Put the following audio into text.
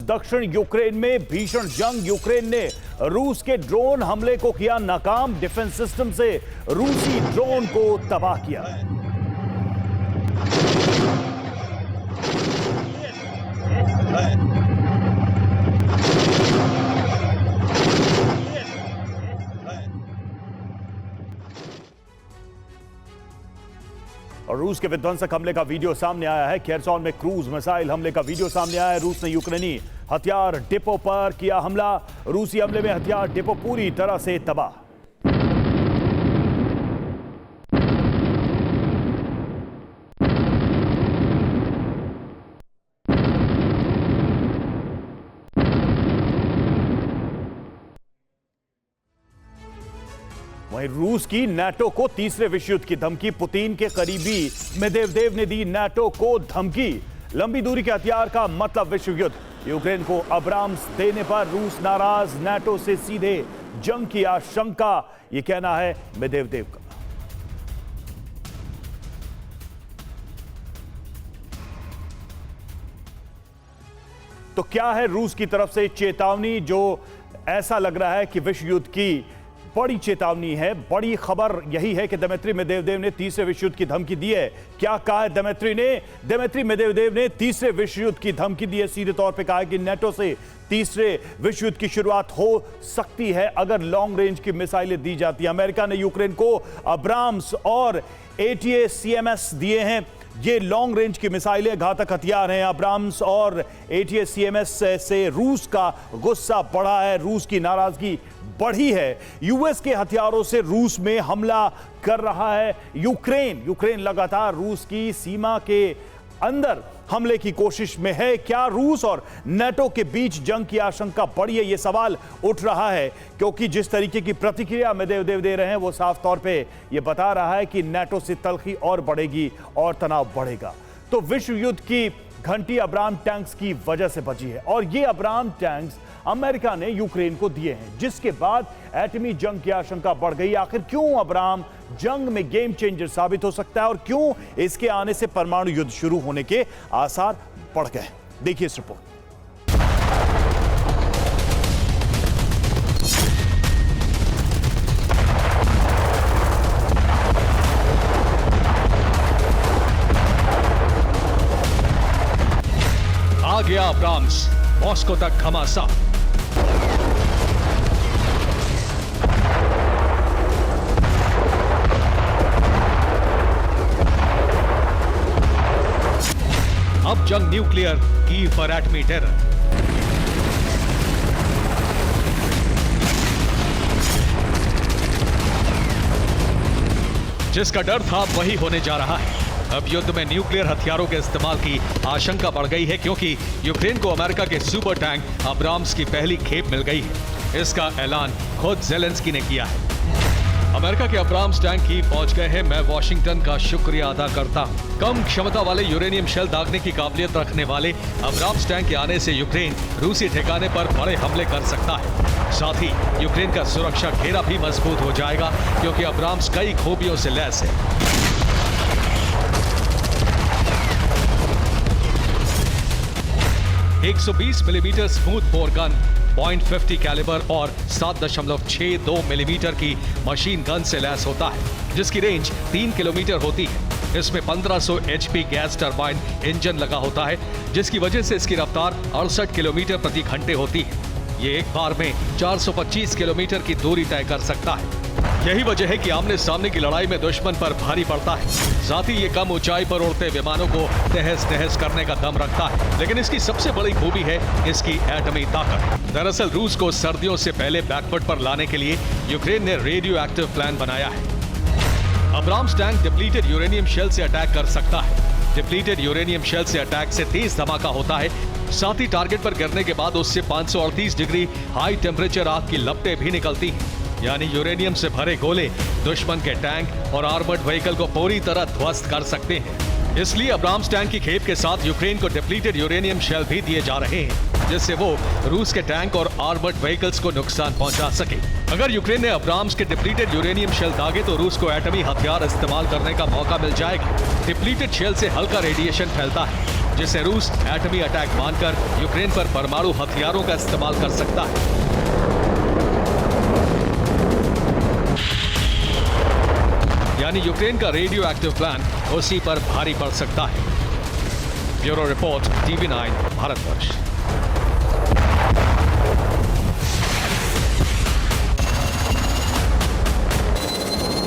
दक्षिण यूक्रेन में भीषण जंग। यूक्रेन ने रूस के ड्रोन हमले को किया नाकाम। डिफेंस सिस्टम से रूसी ड्रोन को तबाह किया। और रूस के विध्वंसक हमले का वीडियो सामने आया है। खेरसॉन में क्रूज मिसाइल हमले का वीडियो सामने आया है। रूस ने यूक्रेनी हथियार डिपो पर किया हमला। रूसी हमले में हथियार डिपो पूरी तरह से तबाह। वहीं रूस की नाटो को तीसरे विश्व युद्ध की धमकी। पुतिन के करीबी मेदवेदेव ने दी नाटो को धमकी। लंबी दूरी के हथियार का मतलब विश्व युद्ध। यूक्रेन को अब्राम्स देने पर रूस नाराज। नाटो से सीधे जंग की आशंका, यह कहना है मेदवेदेव का। तो क्या है रूस की तरफ से चेतावनी, जो ऐसा लग रहा है कि विश्व युद्ध की बड़ी चेतावनी है। बड़ी खबर यही है कि दिमित्री मेदवेदेव ने तीसरे विश्व युद्ध की धमकी दी है। क्या कहा है दिमित्री मेदवेदेव ने तीसरे विश्व युद्ध की धमकी दी है। सीधे तौर पे कहा है कि नाटो से तीसरे विश्व युद्ध की शुरुआत हो सकती है अगर लॉन्ग रेंज की मिसाइलें दी जाती है। अमेरिका ने यूक्रेन को अब्राम्स और ATACMS दिए हैं। ये लॉन्ग रेंज की मिसाइलें घातक हथियार हैं। अब्राम्स और ATACMS से रूस का गुस्सा बढ़ा है, रूस की नाराजगी बढ़ी है। यूएस के हथियारों से रूस में हमला कर रहा है यूक्रेन लगातार रूस की सीमा के अंदर हमले की कोशिश में है। क्या रूस और नाटो के बीच जंग की आशंका बढ़ी है? यह सवाल उठ रहा है, क्योंकि जिस तरीके की प्रतिक्रिया मेदवेदेव दे रहे हैं वो साफ तौर पे यह बता रहा है कि नाटो से तलखी और बढ़ेगी और तनाव बढ़ेगा। तो विश्व युद्ध की घंटी अब्राम टैंक्स की वजह से बजी है, और ये अब्राम टैंक्स अमेरिका ने यूक्रेन को दिए हैं, जिसके बाद एटमी जंग की आशंका बढ़ गई। आखिर क्यों अब्राम जंग में गेम चेंजर साबित हो सकता है, और क्यों इसके आने से परमाणु युद्ध शुरू होने के आसार बढ़ गए? देखिए इस रिपोर्ट। आ गया अब्राम्स, मॉस्को तक घमासान। अब जंग न्यूक्लियर की फॉर एटमी टेरर। जिसका डर था वही होने जा रहा है। अब युद्ध में न्यूक्लियर हथियारों के इस्तेमाल की आशंका बढ़ गई है, क्योंकि यूक्रेन को अमेरिका के सुपर टैंक अब्राम्स की पहली खेप मिल गई है। इसका ऐलान खुद ज़ेलेंस्की ने किया है। अमेरिका के अब्राम्स टैंक ही पहुंच गए हैं। मैं वॉशिंगटन का शुक्रिया अदा करता हूं। कम क्षमता वाले यूरेनियम शेल दागने की काबिलियत रखने वाले अब्राम्स टैंक के आने से यूक्रेन रूसी ठिकाने पर बड़े हमले कर सकता है। साथ ही यूक्रेन का सुरक्षा घेरा भी मजबूत हो जाएगा, क्योंकि अब्राम्स कई खूबियों से लैस है। 120 millimetre smooth bore gun, .50 calibre और 7.62 मिलीमीटर की मशीन गन से लैस होता है, जिसकी रेंज 3 किलोमीटर होती है। इसमें 1500 HP गैस टरबाइन इंजन लगा होता है, जिसकी वजह से इसकी रफ्तार 68 किलोमीटर प्रति घंटे होती है। ये एक बार में 425 किलोमीटर की दूरी तय कर सकता है। यही वजह है कि आमने सामने की लड़ाई में दुश्मन पर भारी पड़ता है। साथ ही ये कम ऊंचाई पर उड़ते विमानों को तहस नहस करने का दम रखता है। लेकिन इसकी सबसे बड़ी खूबी है इसकी एटमी ताकत। दरअसल रूस को सर्दियों से पहले बैकफुट पर लाने के लिए यूक्रेन ने रेडियो एक्टिव प्लान बनाया है। Abrams tank depleted uranium shell से अटैक कर सकता है। डिप्लीटेड यूरेनियम शेल से अटैक से तेज धमाका होता है। साथ ही टारगेट पर गिरने के बाद उससे 538 डिग्री हाई टेम्परेचर आग की लपटें भी निकलती हैं। यानी यूरेनियम से भरे गोले दुश्मन के टैंक और आर्मर्ड व्हीकल को पूरी तरह ध्वस्त कर सकते हैं। इसलिए अब्राम्स टैंक की खेप के साथ यूक्रेन को डिप्लीटेड यूरेनियम शेल भी दिए जा रहे हैं, जिससे वो रूस के टैंक और आर्मर्ड व्हीकल्स को नुकसान पहुंचा सके। अगर यूक्रेन ने अब्राम्स के डिप्लीटेड यूरेनियम शेल दागे तो रूस को एटमी हथियार इस्तेमाल करने का मौका मिल जाएगा। डिप्लीटेड शेल से हल्का रेडिएशन फैलता है, जिसे रूस एटमी अटैक मानकर यूक्रेन पर परमाणु हथियारों का इस्तेमाल कर सकता है। यानी यूक्रेन का रेडियो एक्टिव प्लान उसी पर भारी पड़ सकता है। Bureau report, TV9, Bharatvarsh.